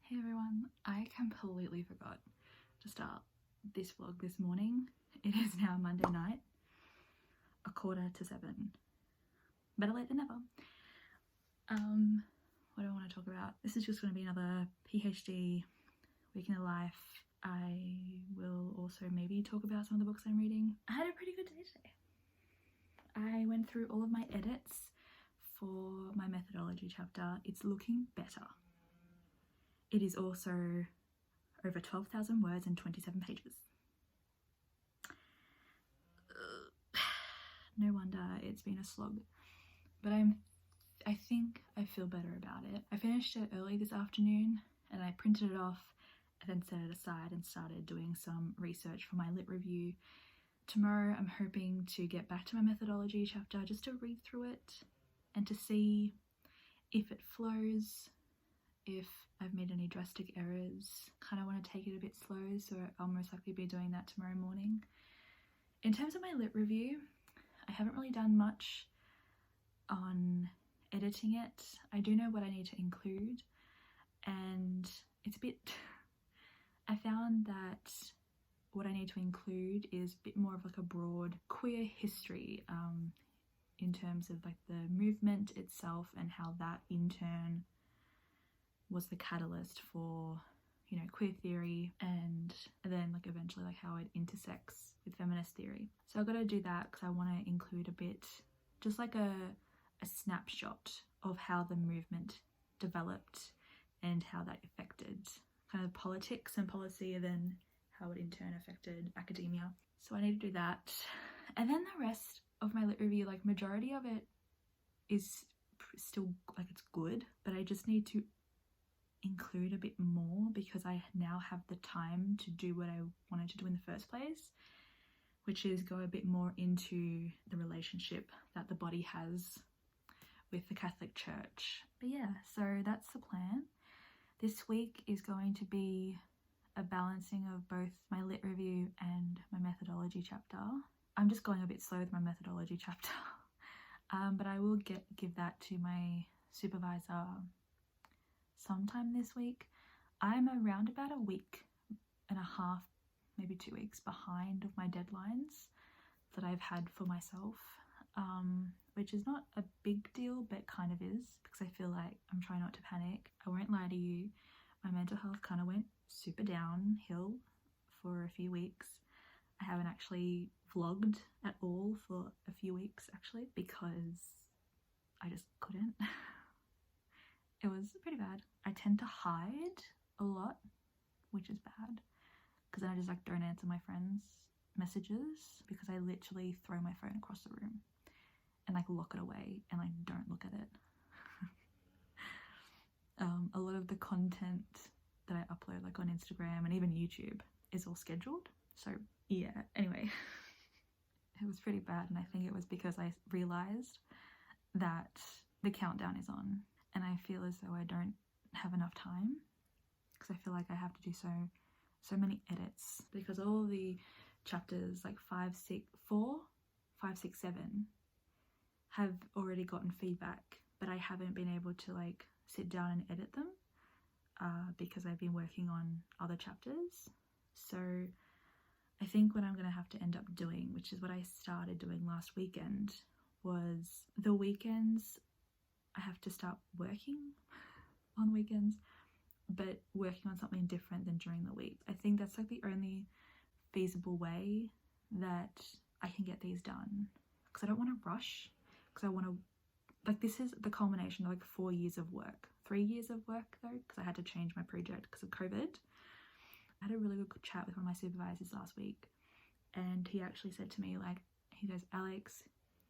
Hey everyone, I completely forgot to start this vlog this morning. It is now Monday night, 6:45. Better late than never. What do I want to talk about? This is just going to be another PhD week in the life. I will also maybe talk about some of the books I'm reading. I had a pretty good day today. I went through all of my edits for my methodology chapter. It's looking better. It is also over 12,000 words and 27 pages. No wonder it's been a slog, but I think I feel better about it. I finished it early this afternoon and I printed it off and then set it aside and started doing some research for my lit review. Tomorrow I'm hoping to get back to my methodology chapter just to read through it and to see if it flows, if I've made any drastic errors. Kind of want to take it a bit slow, so I'll most likely be doing that tomorrow morning. In terms of my lit review, I haven't really done much on editing it. I do know what I need to include, and it's a bit I found that what I need to include is a bit more of like a broad queer history in terms of like the movement itself and how that in turn was the catalyst for, you know, queer theory, and then like eventually like how it intersects with feminist theory. So I've got to do that because I want to include a bit, just like a snapshot of how the movement developed and how that affected kind of politics and policy, and then how it in turn affected academia. So I need to do that. And then the rest of my lit review, like majority of it is still like it's good, but I just need to include a bit more because I now have the time to do what I wanted to do in the first place, which is go a bit more into the relationship that the body has with the Catholic Church. But yeah, so that's the plan. This week is going to be a balancing of both my lit review and my methodology chapter. I'm just going a bit slow with my methodology chapter, but I will give that to my supervisor sometime this week. I'm around about a week and a half, maybe 2 weeks behind of my deadlines that I've had for myself, which is not a big deal, but kind of is, because I feel like I'm trying not to panic. I won't lie to you, my mental health kind of went super downhill for a few weeks. I haven't actually vlogged at all for a few weeks actually, because I just couldn't. It was pretty bad. I tend to hide a lot, which is bad, because then I just like don't answer my friends' messages, because I literally throw my phone across the room and like lock it away and like don't look at it. A lot of the content that I upload like on Instagram and even YouTube is all scheduled. So yeah, anyway, it was pretty bad, and I think it was because I realized that the countdown is on and I feel as though I don't have enough time, because I feel like I have to do so many edits, because all the chapters like 5, 6, 7 have already gotten feedback, but I haven't been able to like sit down and edit them because I've been working on other chapters. So I think what I'm going to have to end up doing, which is what I started doing last weekend, was the weekends I have to start working on weekends, but working on something different than during the week. I think that's like the only feasible way that I can get these done, because I don't want to rush, because I want to, like, this is the culmination of like 4 years of work, 3 years of work though, because I had to change my project because of COVID. I had a really good chat with one of my supervisors last week, and he actually said to me, like, he goes, Alex,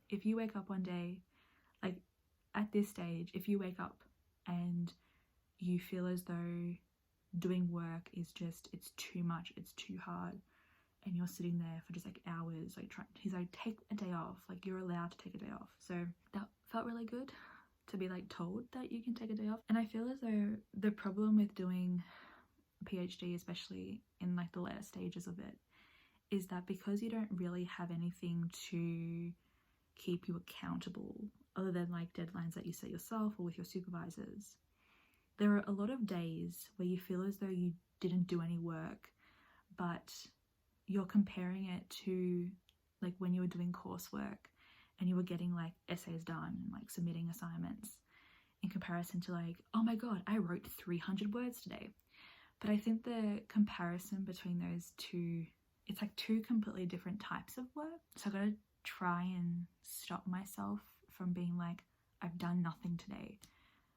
if you wake up one day, like at this stage, if you wake up and you feel as though doing work is just, it's too much, it's too hard, and you're sitting there for just like hours, like he's like, take a day off, like you're allowed to take a day off. So that felt really good to be like told that you can take a day off. And I feel as though the problem with doing a PhD, especially in like the later stages of it, is that because you don't really have anything to keep you accountable other than like deadlines that you set yourself or with your supervisors, there are a lot of days where you feel as though you didn't do any work, but you're comparing it to like when you were doing coursework and you were getting like essays done and like submitting assignments, in comparison to like, oh my god, I wrote 300 words today. But I think the comparison between those two, it's like two completely different types of work. So I gotta try and stop myself from being like, I've done nothing today.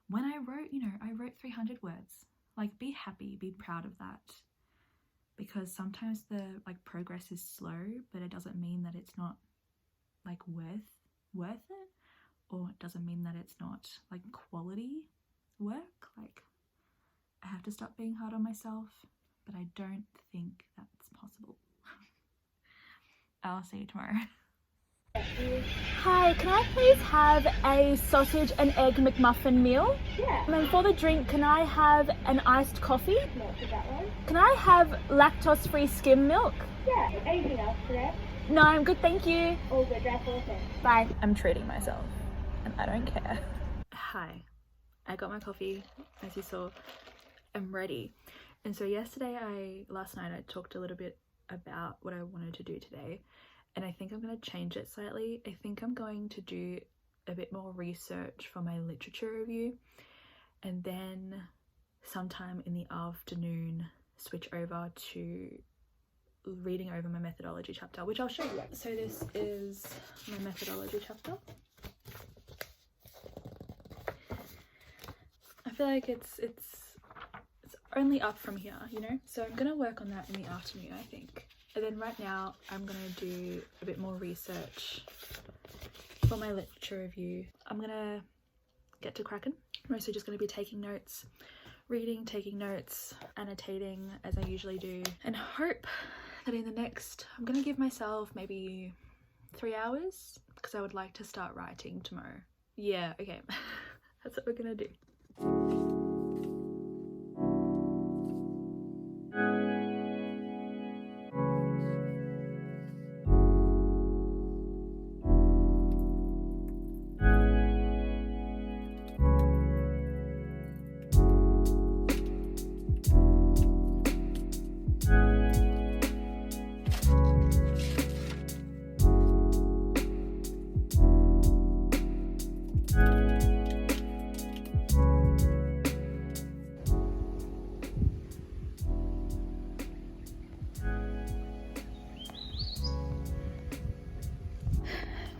When I wrote, I wrote 300 words. Like, be happy, be proud of that. Because sometimes the like progress is slow, but it doesn't mean that it's not like worth it, or it doesn't mean that it's not like quality work. Like, I have to stop being hard on myself, but I don't think that's possible. I'll see you tomorrow. Hi, can I please have a sausage and egg McMuffin meal? Yeah. And for the drink, can I have an iced coffee? Not for that one. Can I have lactose-free skim milk? Yeah. Anything else today? No, I'm good, thank you. All good, that's all things. Bye. I'm treating myself and I don't care. Hi, I got my coffee, as you saw. I'm ready. And so last night I talked a little bit about what I wanted to do today, and I think I'm going to change it slightly. I think I'm going to do a bit more research for my literature review, and then sometime in the afternoon switch over to reading over my methodology chapter, which I'll show you. So this is my methodology chapter. I feel like it's only up from here, so I'm gonna work on that in the afternoon, I think. And then right now I'm gonna do a bit more research for my literature review. I'm gonna get to cracking. I'm mostly just gonna be taking notes, reading, taking notes, annotating as I usually do, and hope that I'm gonna give myself maybe 3 hours, because I would like to start writing tomorrow. Yeah, okay. That's what we're gonna do.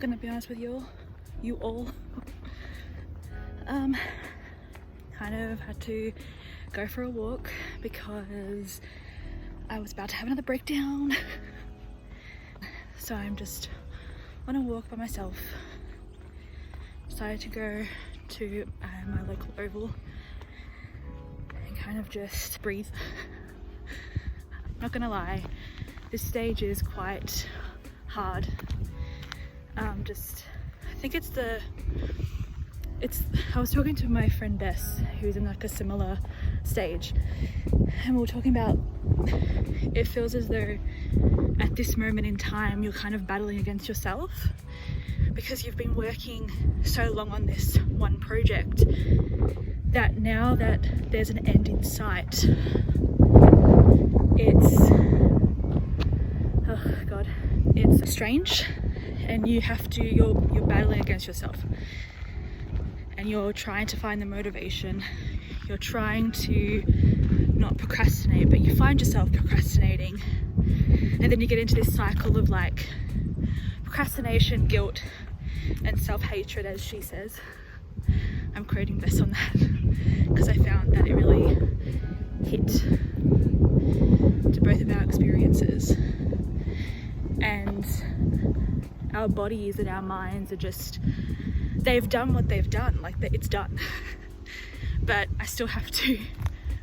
Gonna be honest with you all, kind of had to go for a walk because I was about to have another breakdown. So I'm just on a walk by myself. Decided to go to my local oval and kind of just breathe. Not gonna lie, this stage is quite hard. I think I was talking to my friend Bess, who's in like a similar stage, and we were talking about, it feels as though at this moment in time you're kind of battling against yourself, because you've been working so long on this one project that now that there's an end in sight, it's strange. And you're battling against yourself, and you're trying to find the motivation. You're trying to not procrastinate, but you find yourself procrastinating, and then you get into this cycle of like procrastination, guilt, and self-hatred, as she says. I'm quoting Bess on that because I found that it really hit to both of our experiences. And our bodies and our minds are just, they've done what they've done, like it's done. But I still have to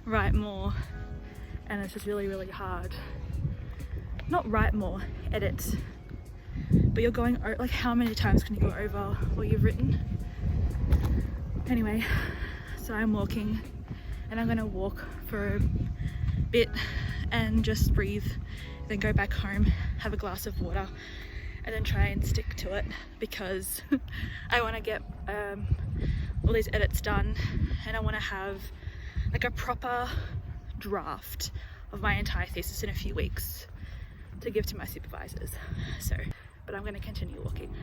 write more, and it's just really, really hard. Not write more, edit. But you're going, like, how many times can you go over what you've written? Anyway, so I'm walking, and I'm gonna walk for a bit and just breathe, then go back home, have a glass of water, and then try and stick to it, because I want to get all these edits done, and I want to have like a proper draft of my entire thesis in a few weeks to give to my supervisors. So, but I'm going to continue walking.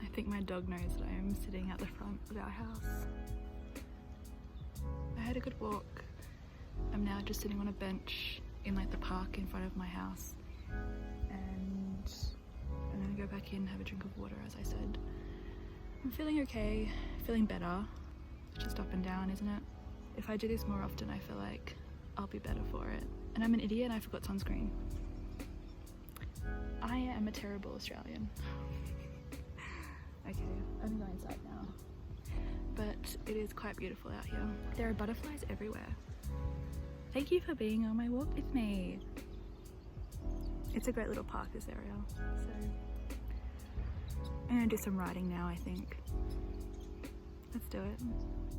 I think my dog knows that I'm sitting at the front of our house. I had a good walk. I'm now just sitting on a bench in like the park in front of my house, and I'm gonna go back in, have a drink of water, as I said. I'm feeling okay, feeling better. It's just up and down, isn't it? If I do this more often, I feel like I'll be better for it. And I'm an idiot and I forgot sunscreen. I am a terrible Australian. Okay, I'm going inside now. But it is quite beautiful out here. There are butterflies everywhere. Thank you for being on my walk with me. It's a great little park, this area. So I'm gonna do some riding now, I think. Let's do it.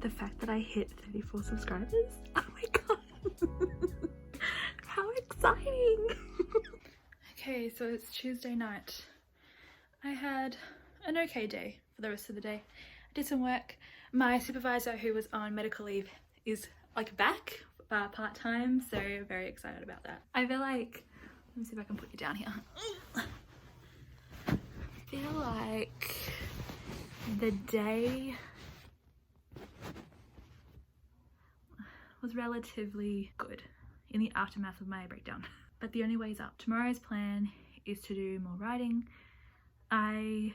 The fact that I hit 34 subscribers? Oh my god! How exciting! Okay, so it's Tuesday night. I had an okay day for the rest of the day. I did some work. My supervisor, who was on medical leave, is like back part-time, so very excited about that. I feel like, let me see if I can put you down here. I feel like the day was relatively good in the aftermath of my breakdown, but the only way is up. Tomorrow's plan is to do more writing. I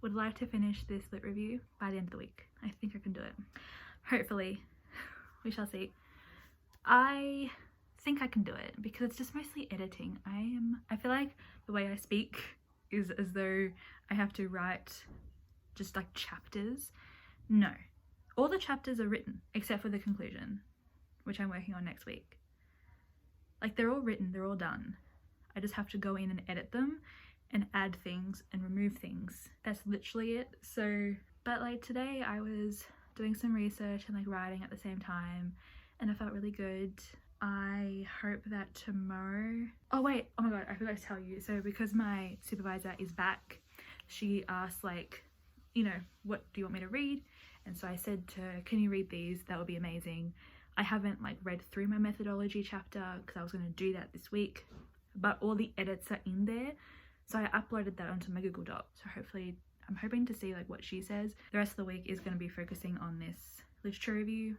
would like to finish this lit review by the end of the week. I think I can do it. Hopefully. We shall see. I think I can do it because it's just mostly editing. I feel like the way I speak is as though I have to write just like chapters. No. All the chapters are written except for the conclusion, which I'm working on next week. Like, they're all written, they're all done. I just have to go in and edit them and add things and remove things. That's literally it. So, but like today I was doing some research and like writing at the same time, and I felt really good. I hope that tomorrow, oh wait, oh my god, I forgot to tell you. So because my supervisor is back, she asked like, you know, what do you want me to read? And so I said to her, can you read these? That would be amazing. I haven't like read through my methodology chapter because I was going to do that this week, but all the edits are in there. So I uploaded that onto my Google Doc. So hopefully, I'm hoping to see like what she says. The rest of the week is going to be focusing on this literature review,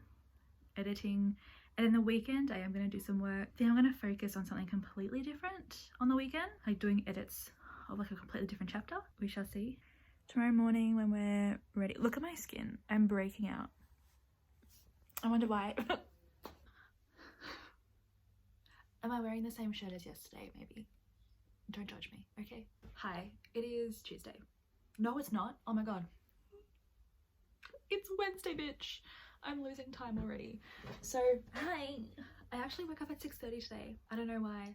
editing, and then the weekend I am going to do some work. Then I'm going to focus on something completely different on the weekend, like doing edits of like a completely different chapter. We shall see. Tomorrow morning when we're ready, look at my skin. I'm breaking out. I wonder why. Am I wearing the same shirt as yesterday? Maybe. Don't judge me, okay? Hi, it is Tuesday. No, it's not. Oh my god. It's Wednesday, bitch. I'm losing time already. So, hi. I actually woke up at 6:30 today. I don't know why.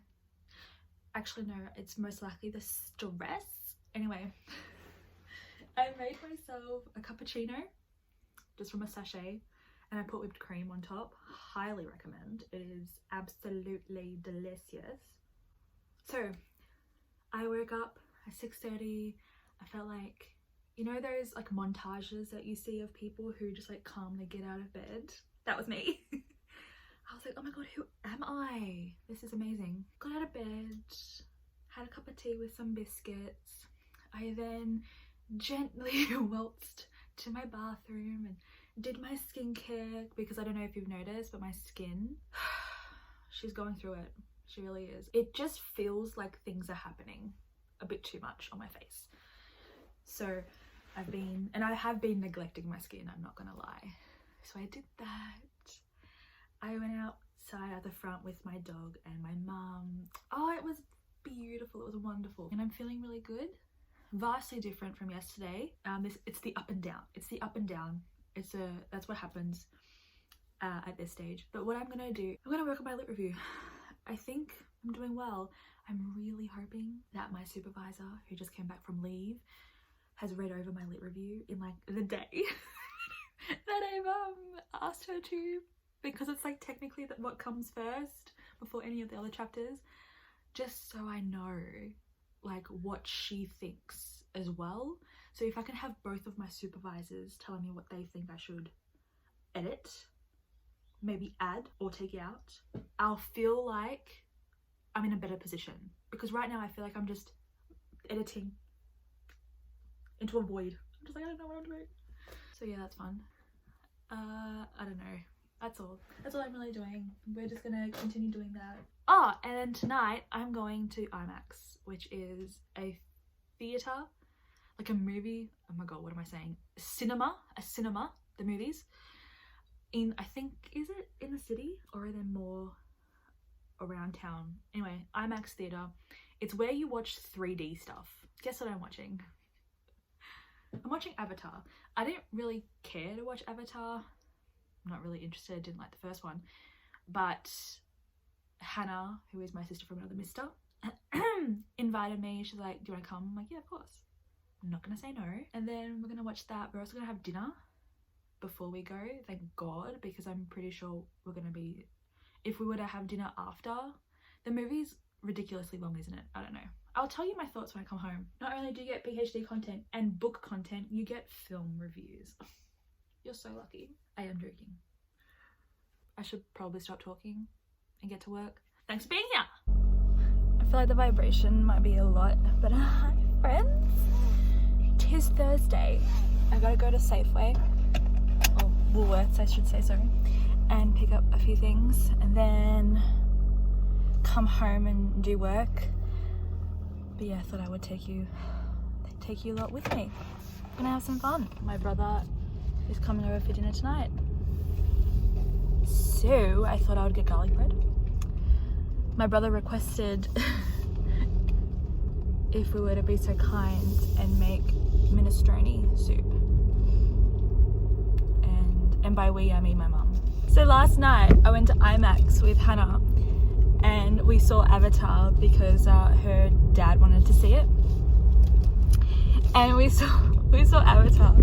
Actually, no, it's most likely the stress. Anyway, I made myself a cappuccino just from a sachet, and I put whipped cream on top. Highly recommend. It is absolutely delicious. So, I woke up at 6:30. I felt like, you know those like montages that you see of people who just like calmly get out of bed? That was me. I was like, oh my god, who am I? This is amazing. Got out of bed, had a cup of tea with some biscuits. I then gently waltzed to my bathroom and did my skincare because I don't know if you've noticed, but my skin, she's going through it. She really is. It just feels like things are happening a bit too much on my face. So I have been neglecting my skin, I'm not gonna lie. So I did that. I went outside at the front with my dog and my mum. Oh, it was beautiful, it was wonderful. And I'm feeling really good. Vastly different from yesterday. It's the up and down. It's the up and down. That's what happens at this stage. But what I'm gonna do, I'm gonna work on my lit review. I think I'm doing well. I'm really hoping that my supervisor, who just came back from leave, has read over my lit review in like the day that I've asked her to, because it's like technically what comes first before any of the other chapters, just so I know like what she thinks as well. So if I can have both of my supervisors telling me what they think I should edit maybe add or take out, I'll feel like I'm in a better position. Because right now I feel like I'm just editing into a void. I'm just like, I don't know what I'm doing. So yeah, that's fun. I don't know. That's all I'm really doing. We're just gonna continue doing that. Oh, and then tonight I'm going to IMAX, which is a theatre, like a movie. Oh my god, what am I saying? A cinema, the movies. In, I think, is it in the city or are there more around town? Anyway, IMAX theatre. It's where you watch 3D stuff. Guess what I'm watching? I'm watching Avatar. I didn't really care to watch Avatar. I'm not really interested, didn't like the first one. But Hannah, who is my sister from another mister, invited me. She's like, do you want to come? I'm like, yeah, of course. I'm not gonna say no. And then we're gonna watch that. We're also gonna have dinner before we go, thank god, because I'm pretty sure we're gonna be, if we were to have dinner after, the movie's ridiculously long, isn't it? I don't know. I'll tell you my thoughts when I come home. Not only do you get PhD content and book content, you get film reviews. You're so lucky. I am joking. I should probably stop talking and get to work. Thanks for being here. I feel like the vibration might be a lot, but hi friends. Tis Thursday. I gotta go to Safeway, or Woolworths I should say, sorry, and pick up a few things and then come home and do work. But yeah, I thought I would take you lot with me. I'm gonna have some fun. My brother is coming over for dinner tonight, so I thought I would get garlic bread. My brother requested if we were to be so kind and make minestrone soup, and by we I mean my mum. So last night I went to IMAX with Hannah and we saw Avatar because her dad wanted to see it, and we saw Avatar.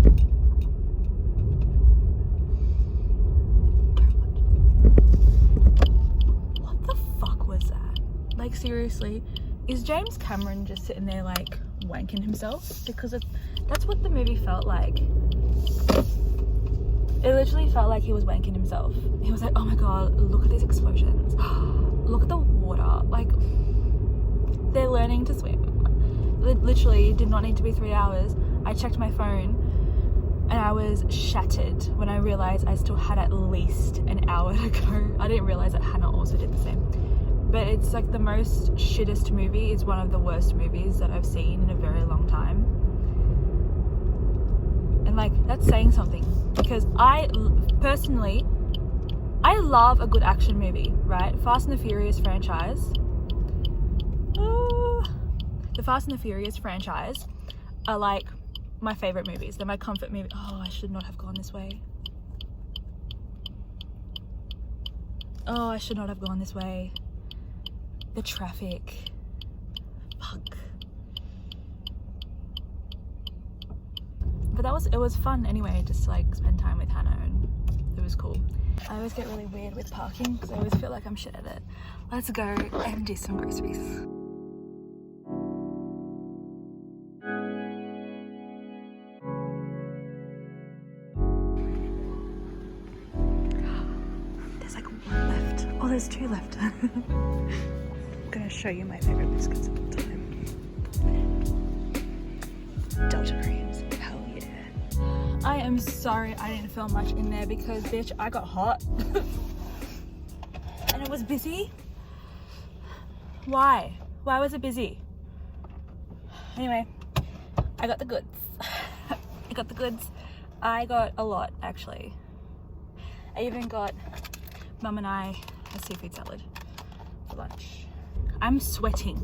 What the fuck was that? Like seriously, is James Cameron just sitting there like wanking himself? Because that's what the movie felt like. It literally felt like he was wanking himself. He was like, oh my god, look at these explosions. Look at the water. Like, they're learning to swim. It literally did not need to be 3 hours. I checked my phone and I was shattered when I realized I still had at least an hour to go. I didn't realize that Hannah also did the same. But it's like the most shittest movie. It's one of the worst movies that I've seen in a very long time. And like, that's saying something, because I personally love a good action movie, right? Fast and the Furious franchise. The Fast and the Furious franchise are like my favorite movies. They're my comfort movie. Oh, I should not have gone this way. Oh, I should not have gone this way. The traffic. Fuck. But it was fun anyway, just to like spend time with Hannah, and it was cool. I always get really weird with parking because I always feel like I'm shit at it. Let's go and do some groceries. There's like one left. Oh, there's two left. I'm gonna show you my favorite biscuits of all time. Delta creams. Hell yeah. I am sorry I didn't film much in there because, bitch, I got hot. And it was busy. Why? Why was it busy? Anyway, I got the goods. I got the goods. I got a lot, actually. I even got Mum and I a seafood salad for lunch. I'm sweating.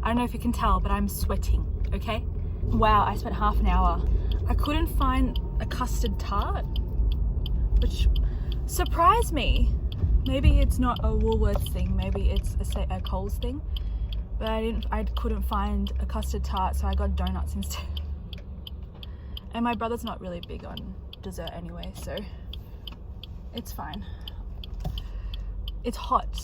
I don't know if you can tell, but I'm sweating, okay? Wow, I spent half an hour. I couldn't find a custard tart, which surprised me. Maybe it's not a Woolworths thing, maybe it's a Coles thing. But I couldn't find a custard tart, so I got donuts instead. And my brother's not really big on dessert anyway, so it's fine. It's hot.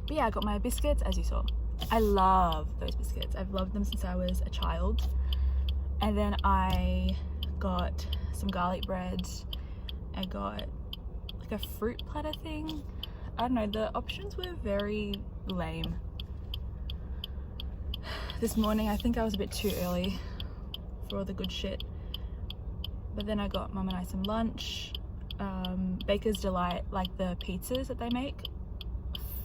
But yeah, I got my biscuits, as you saw. I love those biscuits. I've loved them since I was a child. And then I got some garlic bread. I got like a fruit platter thing. I don't know, the options were very lame. This morning I think I was a bit too early for all the good shit, but then I got Mum and I some lunch. Baker's Delight, like the pizzas that they make,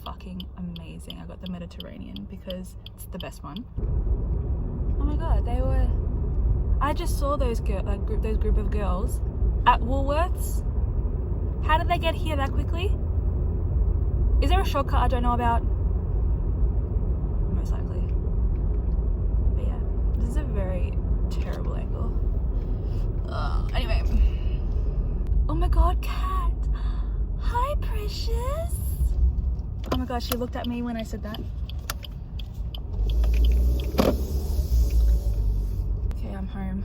fucking amazing. I got the Mediterranean because it's the best one. Oh my god, I just saw those those group of girls at Woolworths. How did they get here that quickly? Is there a shortcut I don't know about? Most likely. But yeah, this is a very terrible angle. Anyway. Oh my god, cat! Hi, precious! Oh my god, she looked at me when I said that. Okay, I'm home.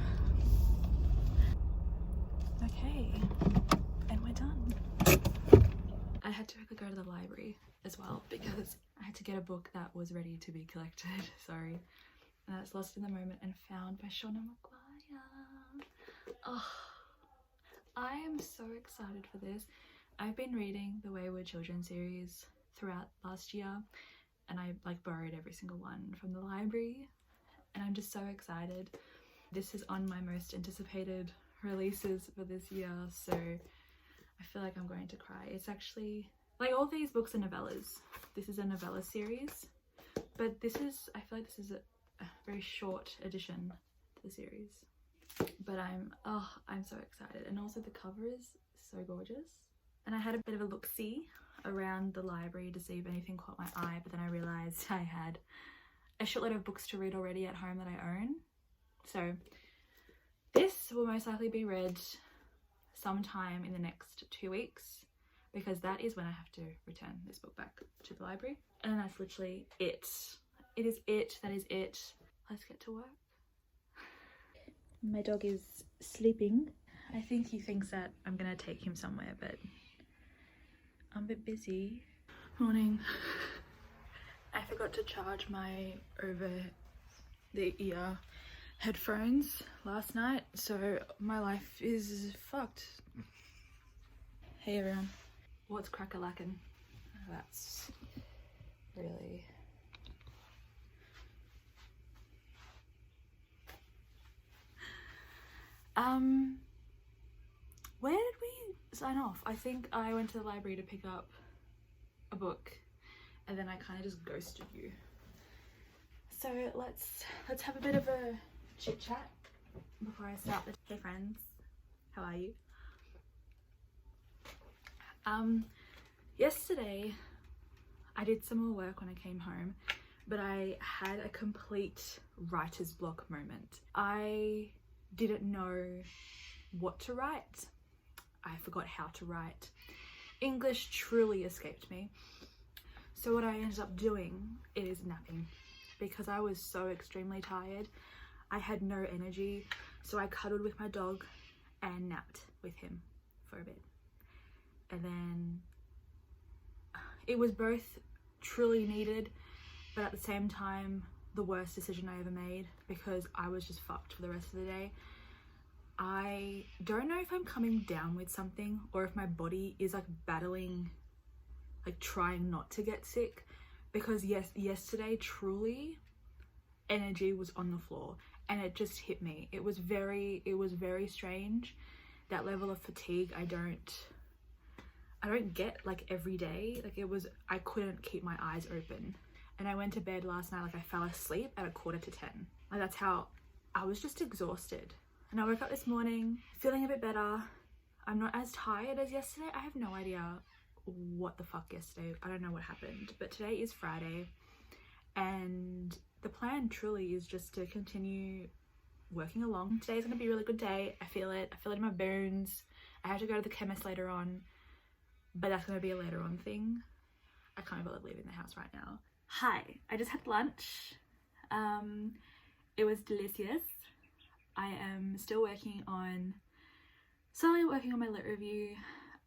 Okay, and we're done. I had to quickly go to the library as well because I had to get a book that was ready to be collected. Sorry. And it's Lost in the Moment and Found by Shauna Maguire. Oh, I am so excited for this. I've been reading the Wayward Children series throughout last year, and I like borrowed every single one from the library, and I'm just so excited. This is on my most anticipated releases for this year, so I feel like I'm going to cry. It's actually, like, all these books are novellas. This is a novella series, but I feel like this is a very short addition to the series. But I'm so excited, and also the cover is so gorgeous. And I had a bit of a look-see around the library to see if anything caught my eye, but then I realised I had a shitload of books to read already at home that I own. So this will most likely be read sometime in the next 2 weeks, because that is when I have to return this book back to the library. And that's literally it. It is it. That is it. Let's get to work. My dog is sleeping. I think he thinks that I'm gonna take him somewhere, but I'm a bit busy. Morning. I forgot to charge my over-the-ear headphones last night, so my life is fucked. Hey everyone. What's crack-a-lackin'? That's really... Where did we sign off? I think I went to the library to pick up a book, and then I kind of just ghosted you. So let's have a bit of a chit chat before I start the... Hey friends, how are you? Yesterday I did some more work when I came home, but I had a complete writer's block moment. I didn't know what to write. I forgot how to write. English truly escaped me. So what I ended up doing is napping, because I was so extremely tired. I had no energy, so I cuddled with my dog and napped with him for a bit. And then it was both truly needed, but at the same time the worst decision I ever made, because I was just fucked for the rest of the day. I don't know if I'm coming down with something, or if my body is like battling, like trying not to get sick, because yesterday truly energy was on the floor, and it just hit me. It was very strange. That level of fatigue I don't get like every day. Like I couldn't keep my eyes open, and I went to bed last night, like I fell asleep at 9:45. Like that's how I was, just exhausted. And I woke up this morning feeling a bit better. I'm not as tired as yesterday. I have no idea what the fuck yesterday, I don't know what happened, but today is Friday, and the plan truly is just to continue working along. Today's gonna be a really good day. I feel it in my bones. I have to go to the chemist later on, but that's gonna be a later on thing. I can't bother leaving the house right now. Hi, I just had lunch. It was delicious. I am still slowly working on my lit review.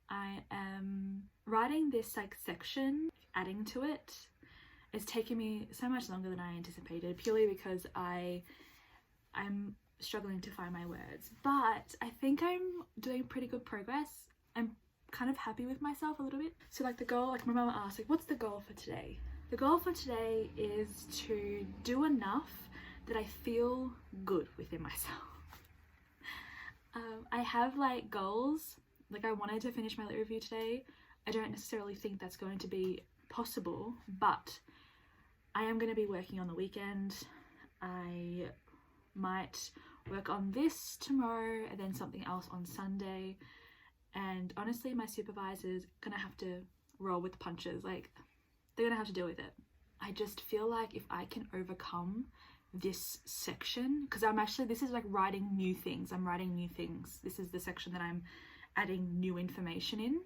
I am writing this like section, adding to it. It's taken me so much longer than I anticipated, purely because I'm struggling to find my words, but I think I'm doing pretty good progress. I'm kind of happy with myself a little bit. So like the goal, like my mama asked, like, what's the goal for today? The goal for today is to do enough that I feel good within myself. I have like goals, like I wanted to finish my lit review today. I don't necessarily think that's going to be possible, but I am going to be working on the weekend. I might work on this tomorrow and then something else on Sunday. And honestly, my supervisor's gonna have to roll with the punches. Like, they're gonna have to deal with it. I just feel like if I can overcome this section, because this is like writing new things. I'm writing new things. This is the section that I'm adding new information in,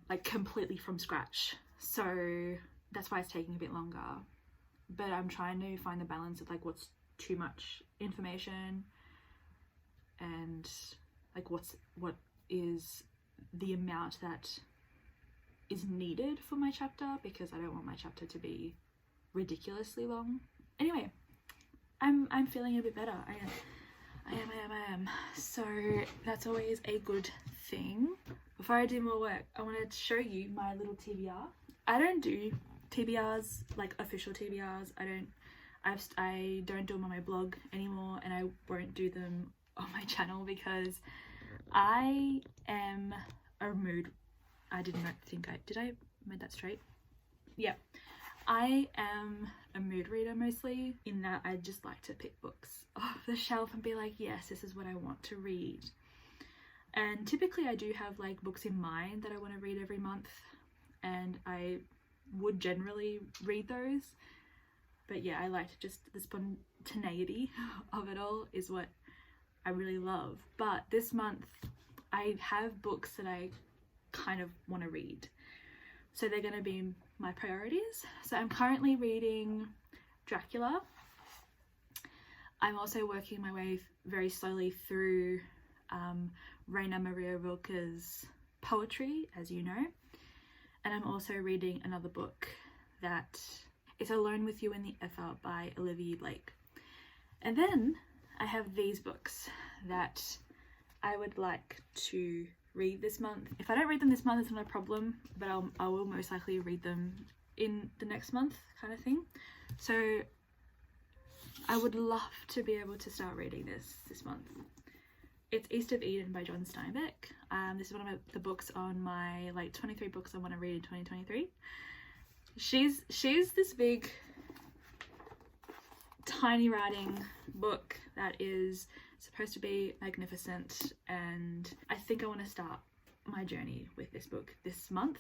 like completely from scratch. So that's why it's taking a bit longer. But I'm trying to find the balance of like what's too much information and like what is the amount that is needed for my chapter, because I don't want my chapter to be ridiculously long. Anyway, I'm feeling a bit better. I am. So that's always a good thing. Before I do more work, I wanted to show you my little TBR. I don't do TBRs, like official TBRs. I don't do them on my blog anymore, and I won't do them on my channel because I am a mood. I did not think did I make that straight? Yeah. I am a mood reader mostly, in that I just like to pick books off the shelf and be like, yes, this is what I want to read. And typically I do have like books in mind that I want to read every month, and I would generally read those. But yeah, I like to just, the spontaneity of it all is what I really love. But this month I have books that I kind of want to read, so they're going to be my priorities. So I'm currently reading Dracula. I'm also working my way very slowly through Rainer Maria Rilke's poetry, as you know, and I'm also reading another book that is Alone with You in the Ether by Olivia Blake. And then I have these books that I would like to read this month. If I don't read them this month, it's not a problem, but I will most likely read them in the next month, kind of thing. So I would love to be able to start reading this month. It's East of Eden by John Steinbeck. This is one of the books on my like 23 books I want to read in 2023. She's this big tiny writing book that is supposed to be magnificent, and I think I want to start my journey with this book this month,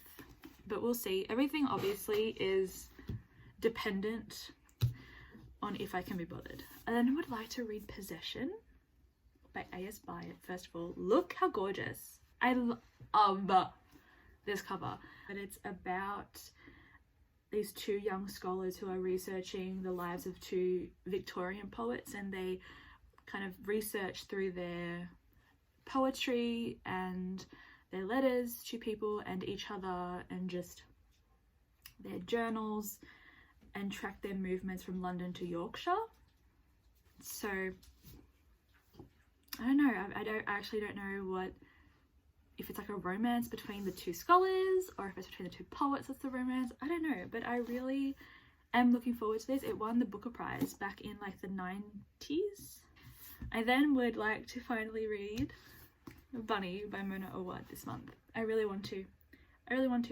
but we'll see. Everything obviously is dependent on if I can be bothered. And then I would like to read Possession by A.S. Byatt. First of all, look how gorgeous. I love this cover. And it's about these two young scholars who are researching the lives of two Victorian poets, and they kind of research through their poetry and their letters to people and each other, and just their journals, and track their movements from London to Yorkshire. So I don't know, I actually don't know if it's like a romance between the two scholars or if it's between the two poets that's the romance. I don't know, but I really am looking forward to this. It won the Booker Prize back in like the 90s. I then would like to finally read Bunny by Mona Awad this month. I really want to.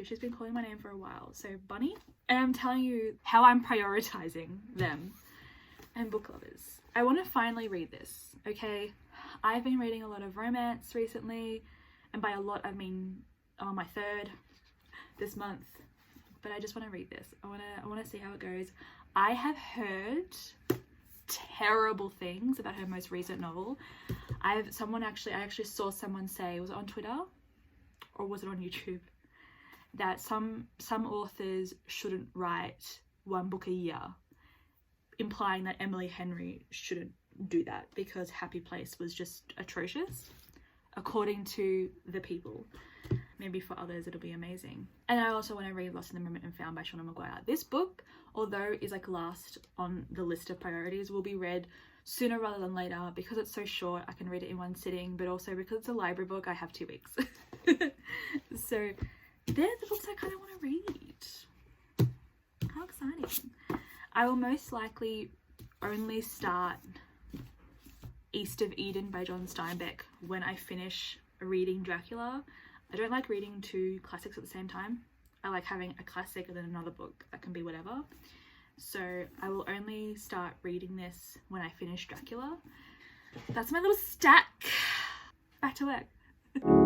She's been calling my name for a while. So Bunny, and I'm telling you how I'm prioritizing them. And book lovers, I want to finally read this, okay? I've been reading a lot of romance recently, and by a lot I mean on my third this month, but I just want to read this. I want to see how it goes. I have heard terrible things about her most recent novel. I actually saw someone say, was it on Twitter or was it on YouTube, that some authors shouldn't write one book a year, implying that Emily Henry shouldn't do that because Happy Place was just atrocious, according to the people. Maybe for others it'll be amazing. And I also want to read Lost in the Moment and Found by Shauna Maguire. This book, although is like last on the list of priorities, will be read sooner rather than later because it's so short. I can read it in one sitting, but also because it's a library book, I have 2 weeks. So they're the books I kind of want to read. How exciting. I will most likely only start East of Eden by John Steinbeck when I finish reading Dracula. I don't like reading two classics at the same time. I like having a classic and then another book that can be whatever. So I will only start reading this when I finish Dracula. That's my little stack. Back to work.